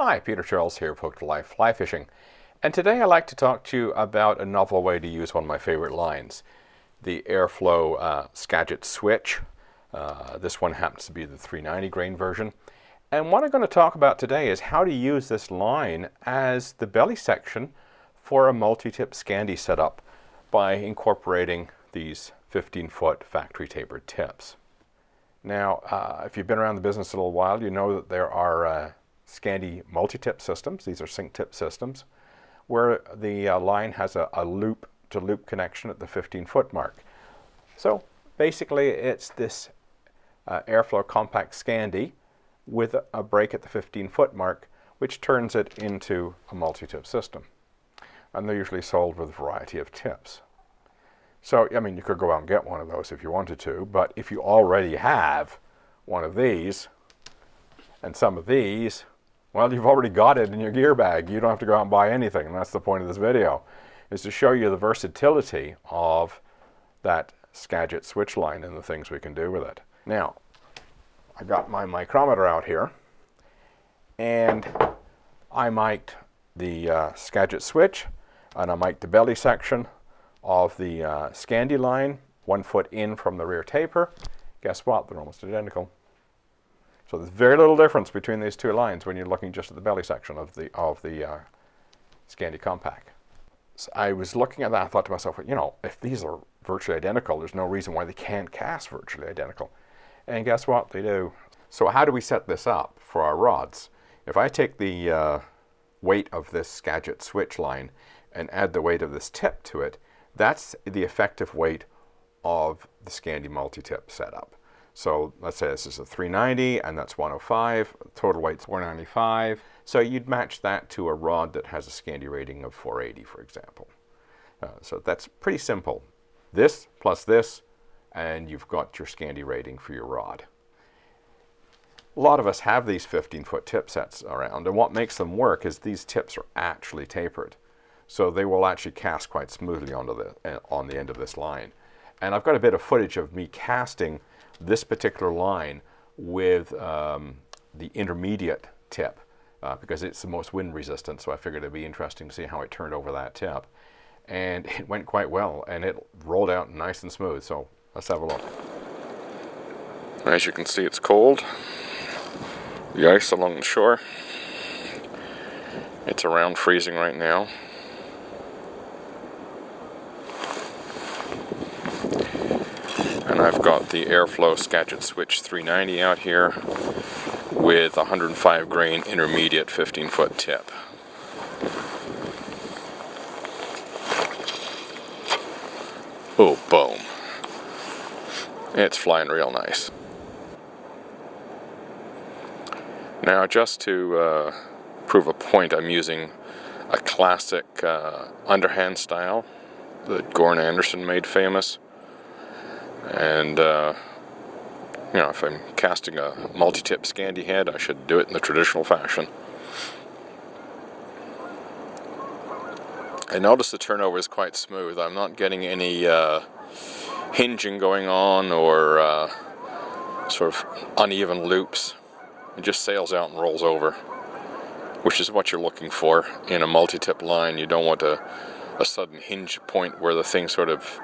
Hi, Peter Charles here of Hooked Life Fly Fishing, and today I'd like to talk to you about a novel way to use one of my favorite lines, the Airflo Skagit Switch. This one happens to be the 390 grain version. And what I'm going to talk about today is how to use this line as the belly section for a multi-tip Scandi setup by incorporating these 15-foot factory tapered tips. Now, if you've been around the business a little while, you know that there are Scandi multi-tip systems. These are sync tip systems where the line has a loop-to-loop connection at the 15-foot mark. So basically it's this Airflo compact Scandi with a break at the 15-foot mark, which turns it into a multi-tip system. And they're usually sold with a variety of tips. So, I mean, you could go out and get one of those if you wanted to, but if you already have one of these and some of these, well, you've already got it in your gear bag. You don't have to go out and buy anything, and that's the point of this video, is to show you the versatility of that Skagit switch line and the things we can do with it. Now, I got my micrometer out here, and I mic'd the Skagit switch, and I mic'd the belly section of the Scandi line, 1 foot in from the rear taper. Guess what? They're almost identical. So there's very little difference between these two lines when you're looking just at the belly section of the Scandi compact. So I was looking at that and thought to myself, you know, if these are virtually identical, there's no reason why they can't cast virtually identical. And guess what? They do. So how do we set this up for our rods? If I take the weight of this Skagit switch line and add the weight of this tip to it, that's the effective weight of the Scandi multi-tip setup. So let's say this is a 390 and that's 105, total weight's 495. So you'd match that to a rod that has a Scandi rating of 480, for example. So that's pretty simple. This plus this, and you've got your Scandi rating for your rod. A lot of us have these 15-foot tip sets around, and what makes them work is these tips are actually tapered. So they will actually cast quite smoothly on the end of this line. And I've got a bit of footage of me casting this particular line with the intermediate tip because it's the most wind resistant, so I figured it'd be interesting to see how it turned over that tip. And it went quite well, and it rolled out nice and smooth, so let's have a look. As you can see, it's cold. The ice along the shore, it's around freezing right now. And I've got the Airflo Skagit Switch 390 out here with 105 grain intermediate 15-foot tip. Oh, boom. It's flying real nice. Now, just to prove a point, I'm using a classic underhand style that Gorn Anderson made famous. And, you know, if I'm casting a multi-tip Scandi head, I should do it in the traditional fashion. I notice the turnover is quite smooth. I'm not getting any hinging going on or sort of uneven loops. It just sails out and rolls over, which is what you're looking for in a multi-tip line. You don't want a sudden hinge point where the thing sort of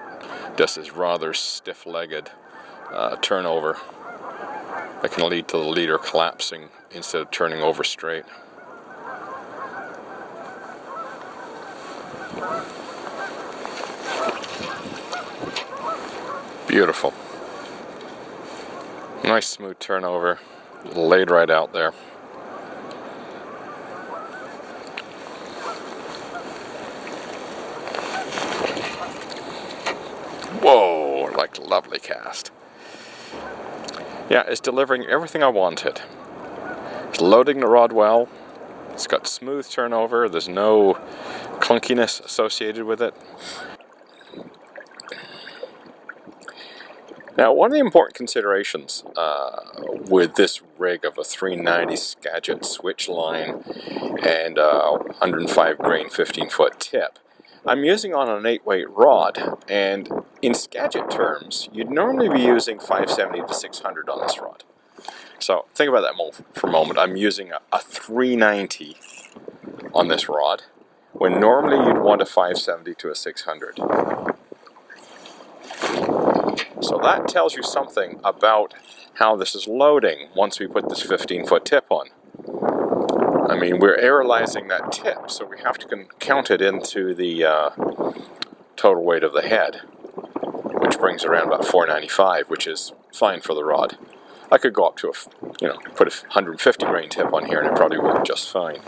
just is rather stiff-legged turnover that can lead to the leader collapsing instead of turning over straight. Beautiful. Nice smooth turnover, laid right out there. Whoa, like a lovely cast. Yeah, it's delivering everything I wanted. It's loading the rod well. It's got smooth turnover. There's no clunkiness associated with it. Now, one of the important considerations with this rig of a 390 Skagit switch line and 105 grain 15-foot tip, I'm using on an 8-weight rod, and in Skagit terms, you'd normally be using 570 to 600 on this rod. So think about that for a moment. I'm using a 390 on this rod, when normally you'd want a 570 to a 600. So that tells you something about how this is loading once we put this 15-foot tip on. I mean, we're aerializing that tip, so we have to count it into the total weight of the head, which brings around about 495, which is fine for the rod. I could go up to put a 150 grain tip on here and it probably worked just fine.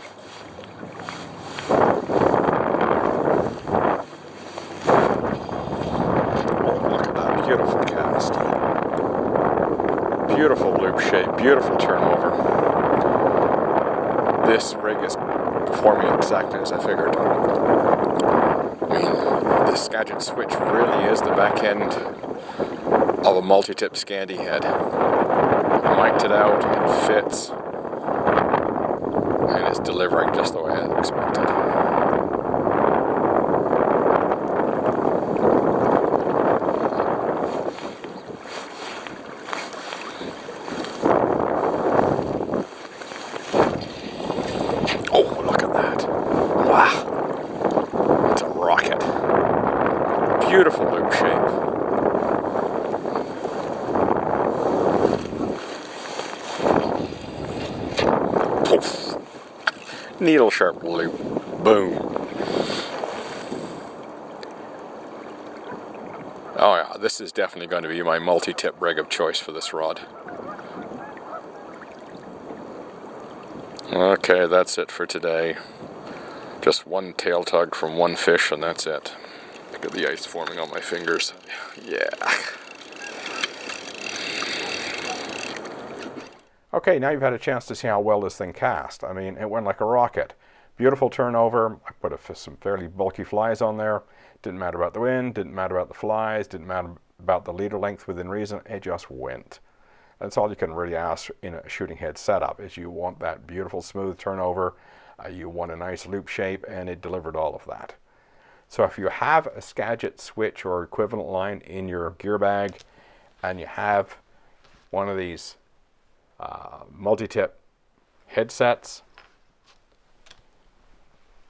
Oh, look at that beautiful cast. Beautiful loop shape, beautiful turnover. This rig is performing exactly as I figured. I mean, this Skagit Switch really is the back end of a multi-tip Scandi head. I mic'd it out, it fits, and it's delivering just the way I expected. Oh, look at that. Wow. It's a rocket. Beautiful loop shape. Poof. Needle sharp loop. Boom. Oh yeah, this is definitely going to be my multi-tip rig of choice for this rod. Okay, that's it for today. Just one tail tug from one fish and that's it. Look at the ice forming on my fingers. Yeah. Okay, now you've had a chance to see how well this thing cast. I mean, it went like a rocket. Beautiful turnover. I put some fairly bulky flies on there. Didn't matter about the wind, didn't matter about the flies, didn't matter about the leader length within reason. It just went. That's all you can really ask in a shooting head setup, is you want that beautiful smooth turnover, you want a nice loop shape, and it delivered all of that. So if you have a Skagit Switch or equivalent line in your gear bag, and you have one of these multi-tip headsets,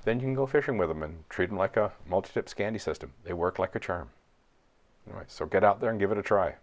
then you can go fishing with them and treat them like a multi-tip Scandi system. They work like a charm. Anyway, so get out there and give it a try.